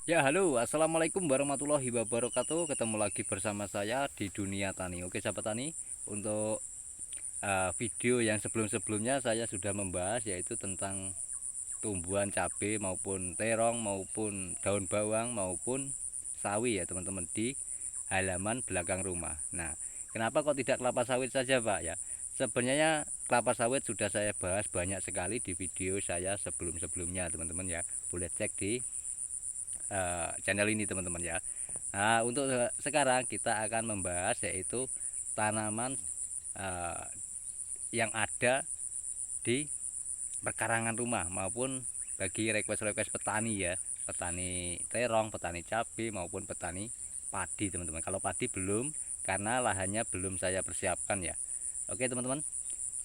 Ya, halo, assalamualaikum warahmatullahi wabarakatuh. Ketemu lagi bersama saya di dunia tani. Oke, sahabat tani, untuk video yang sebelum-sebelumnya saya sudah membahas, yaitu tentang tumbuhan cabai maupun terong maupun daun bawang maupun sawi ya teman-teman, di halaman belakang rumah. Nah, kenapa kok tidak kelapa sawit saja, Pak? Ya, sebenarnya kelapa sawit sudah saya bahas banyak sekali di video saya sebelum-sebelumnya, teman-teman ya. Boleh cek di channel ini, teman-teman ya. Nah, untuk sekarang kita akan membahas yaitu tanaman uh, yang ada di perkarangan rumah maupun bagi request-request petani ya, petani terong, petani cabai maupun petani padi, teman-teman. Kalau padi belum, karena lahannya belum saya persiapkan ya. Oke, teman-teman,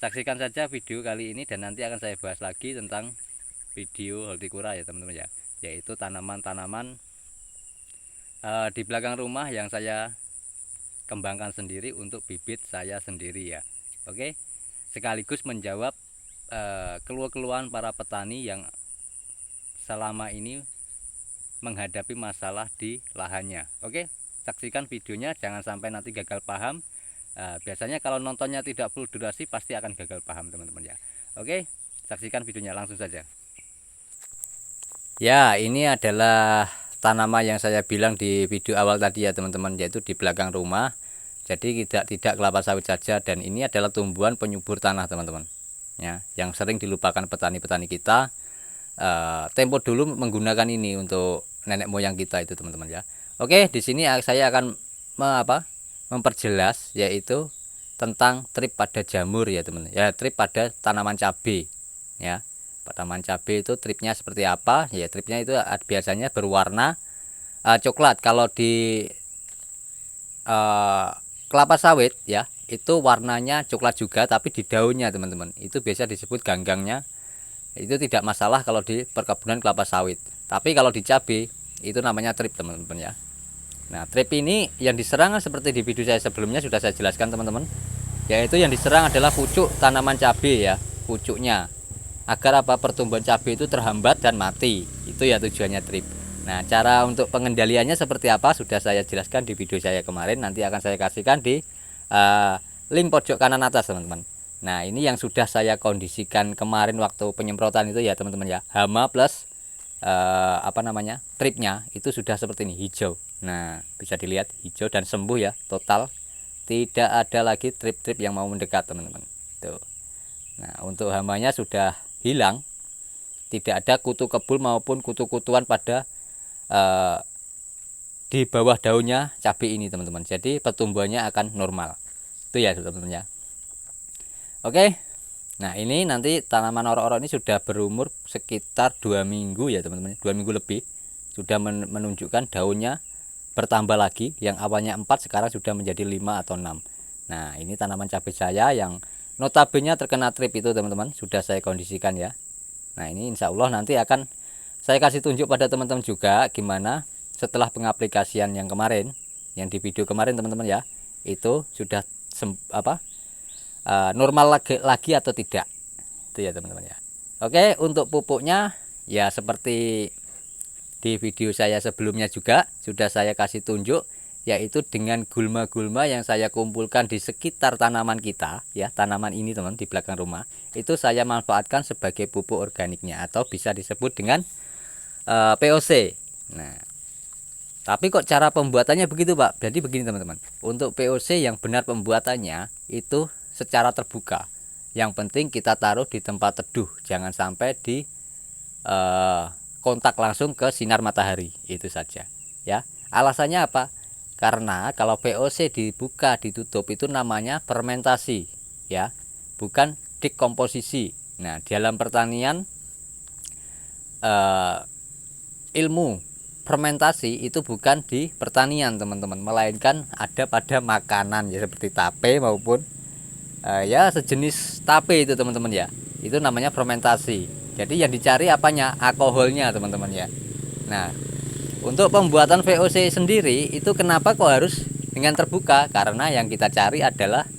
saksikan saja video kali ini dan nanti akan saya bahas lagi tentang video hortikura ya, teman-teman ya, yaitu tanaman-tanaman di belakang rumah yang saya kembangkan sendiri untuk bibit saya sendiri ya. Oke, sekaligus menjawab keluhan-keluhan para petani yang selama ini menghadapi masalah di lahannya. Oke, saksikan videonya, jangan sampai nanti gagal paham. Biasanya kalau nontonnya tidak full durasi pasti akan gagal paham, teman-teman ya. Oke, saksikan videonya langsung saja. Ya, ini adalah tanaman yang saya bilang di video awal tadi ya, teman-teman, yaitu di belakang rumah. Jadi tidak kelapa sawit saja, dan ini adalah tumbuhan penyubur tanah, teman-teman. Ya, yang sering dilupakan petani-petani kita. Tempo dulu menggunakan ini untuk nenek moyang kita itu, teman-teman ya. Oke, di sini saya akan memperjelas yaitu tentang trip pada jamur ya, teman-teman. Ya, trip pada tanaman cabai ya. Tanaman cabai itu tripnya seperti apa? Ya, tripnya itu biasanya berwarna coklat. Kalau di kelapa sawit ya, itu warnanya coklat juga, tapi di daunnya, teman-teman, itu biasa disebut ganggangnya. Itu tidak masalah kalau di perkebunan kelapa sawit. Tapi kalau di cabai itu namanya trip, teman-teman ya. Nah, trip ini yang diserang seperti di video saya sebelumnya sudah saya jelaskan, teman-teman. Yaitu yang diserang adalah pucuk tanaman cabai ya, pucuknya. Agar apa? Pertumbuhan cabai itu terhambat dan mati. Itu ya tujuannya trip. Nah, cara untuk pengendaliannya seperti apa sudah saya jelaskan di video saya kemarin. Nanti akan saya kasihkan di link pojok kanan atas, teman-teman. Nah, ini yang sudah saya kondisikan kemarin waktu penyemprotan itu ya, teman-teman ya. Hama plus tripnya itu sudah seperti ini, hijau. Nah, bisa dilihat hijau dan sembuh ya, total. Tidak ada lagi trip-trip yang mau mendekat, teman-teman. Tuh. Nah, untuk hamanya sudah hilang, tidak ada kutu kebul maupun kutu-kutuan pada di bawah daunnya cabai ini, teman-teman. Jadi pertumbuhannya akan normal. Itu ya, teman-teman ya. Oke. Nah, ini nanti tanaman orok-orok ini sudah berumur sekitar 2 minggu ya, teman-teman. 2 minggu lebih. Sudah menunjukkan daunnya bertambah lagi. Yang awalnya 4 sekarang sudah menjadi 5 atau 6. Nah, ini tanaman cabai saya yang notabene terkena trip itu, teman-teman. Sudah saya kondisikan ya. Nah, ini insya Allah nanti akan saya kasih tunjuk pada teman-teman juga gimana setelah pengaplikasian yang kemarin, yang di video kemarin, teman-teman ya. Itu sudah normal lagi atau tidak. Itu ya, teman-teman ya. Oke, untuk pupuknya ya seperti di video saya sebelumnya juga sudah saya kasih tunjuk, yaitu dengan gulma-gulma yang saya kumpulkan di sekitar tanaman kita ya, tanaman ini, teman, di belakang rumah. Itu saya manfaatkan sebagai pupuk organiknya atau bisa disebut dengan POC. Nah, tapi kok cara pembuatannya begitu, Pak? Jadi begini, teman-teman. Untuk POC yang benar pembuatannya itu secara terbuka. Yang penting kita taruh di tempat teduh, jangan sampai di kontak langsung ke sinar matahari, itu saja ya. Alasannya apa? Karena kalau POC dibuka ditutup itu namanya fermentasi ya, bukan dekomposisi. Nah, dalam pertanian ilmu fermentasi itu bukan di pertanian, teman-teman, melainkan ada pada makanan ya, seperti tape maupun ya sejenis tape itu, teman-teman ya. Itu namanya fermentasi. Jadi yang dicari apanya? Alkoholnya, teman-teman ya. Nah, untuk pembuatan VOC sendiri itu kenapa kok harus dengan terbuka? Karena yang kita cari adalah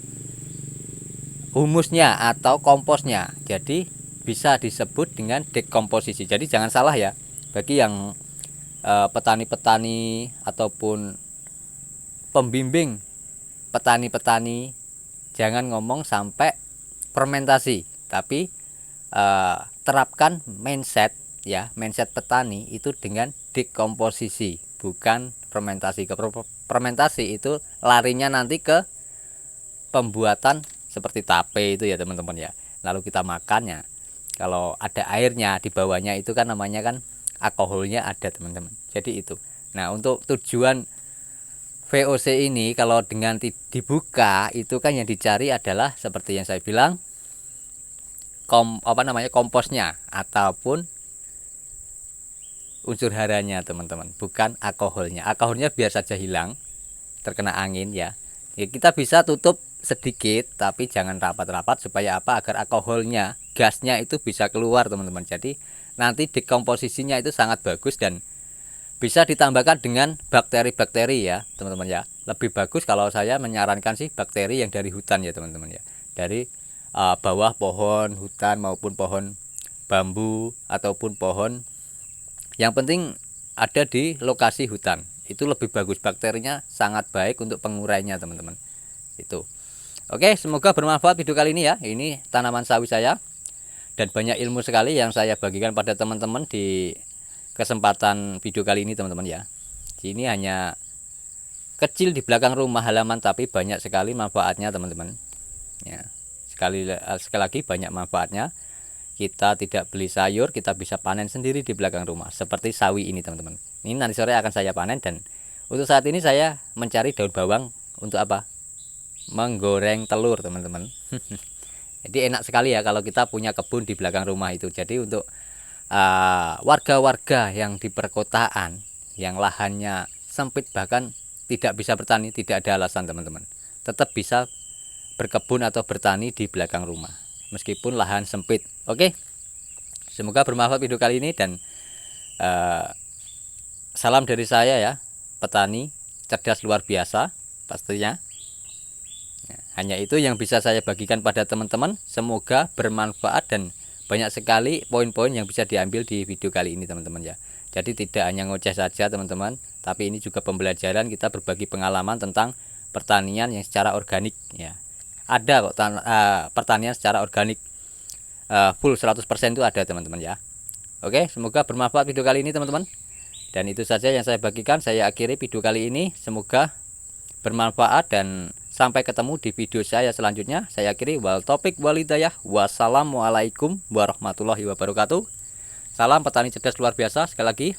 humusnya atau komposnya. Jadi bisa disebut dengan dekomposisi. Jadi jangan salah ya, bagi yang petani-petani ataupun pembimbing petani-petani jangan ngomong sampai fermentasi, tapi terapkan mindset ya, mindset petani itu dengan dekomposisi, bukan fermentasi. Fermentasi itu larinya nanti ke pembuatan seperti tape itu ya teman-teman ya. Lalu kita makannya, kalau ada airnya di bawahnya itu kan namanya kan alkoholnya ada teman-teman. Jadi itu. Nah, untuk tujuan VOC ini kalau dengan dibuka itu kan yang dicari adalah seperti yang saya bilang komposnya ataupun unsur haranya teman-teman, bukan alkoholnya. Alkoholnya biar saja hilang terkena angin ya. Kita bisa tutup sedikit tapi jangan rapat-rapat supaya apa? Agar alkoholnya, gasnya itu bisa keluar teman-teman. Jadi nanti dekomposisinya itu sangat bagus dan bisa ditambahkan dengan bakteri-bakteri ya teman-teman ya. Lebih bagus kalau saya menyarankan sih bakteri yang dari hutan ya teman-teman ya. Dari bawah pohon hutan maupun pohon bambu ataupun pohon yang penting ada di lokasi hutan, itu lebih bagus, bakterinya sangat baik untuk pengurainya teman-teman. Itu oke, semoga bermanfaat video kali ini ya. Ini tanaman sawi saya dan banyak ilmu sekali yang saya bagikan pada teman-teman di kesempatan video kali ini teman-teman ya. Ini hanya kecil di belakang rumah halaman tapi banyak sekali manfaatnya teman-teman ya. Sekali lagi banyak manfaatnya. Kita tidak beli sayur, kita bisa panen sendiri di belakang rumah seperti sawi ini teman-teman. Ini nanti sore akan saya panen dan untuk saat ini saya mencari daun bawang untuk apa? Menggoreng telur teman-teman. Jadi enak sekali ya kalau kita punya kebun di belakang rumah itu. Jadi untuk warga-warga yang di perkotaan yang lahannya sempit bahkan tidak bisa bertani, tidak ada alasan teman-teman, tetap bisa berkebun atau bertani di belakang rumah meskipun lahan sempit. Oke, semoga bermanfaat video kali ini dan salam dari saya ya, petani cerdas luar biasa pastinya. Hanya itu yang bisa saya bagikan pada teman-teman. Semoga bermanfaat dan banyak sekali poin-poin yang bisa diambil di video kali ini teman-teman ya. Jadi tidak hanya ngoceh saja teman-teman, tapi ini juga pembelajaran, kita berbagi pengalaman tentang pertanian yang secara organik ya. Ada kok pertanian secara organik full 100% itu ada teman-teman ya. Oke, semoga bermanfaat video kali ini teman-teman. Dan itu saja yang saya bagikan. Saya akhiri video kali ini. Semoga bermanfaat dan sampai ketemu di video saya selanjutnya. Saya akhiri wal topik walidayah. Wassalamualaikum warahmatullahi wabarakatuh. Salam petani cerdas luar biasa sekali lagi.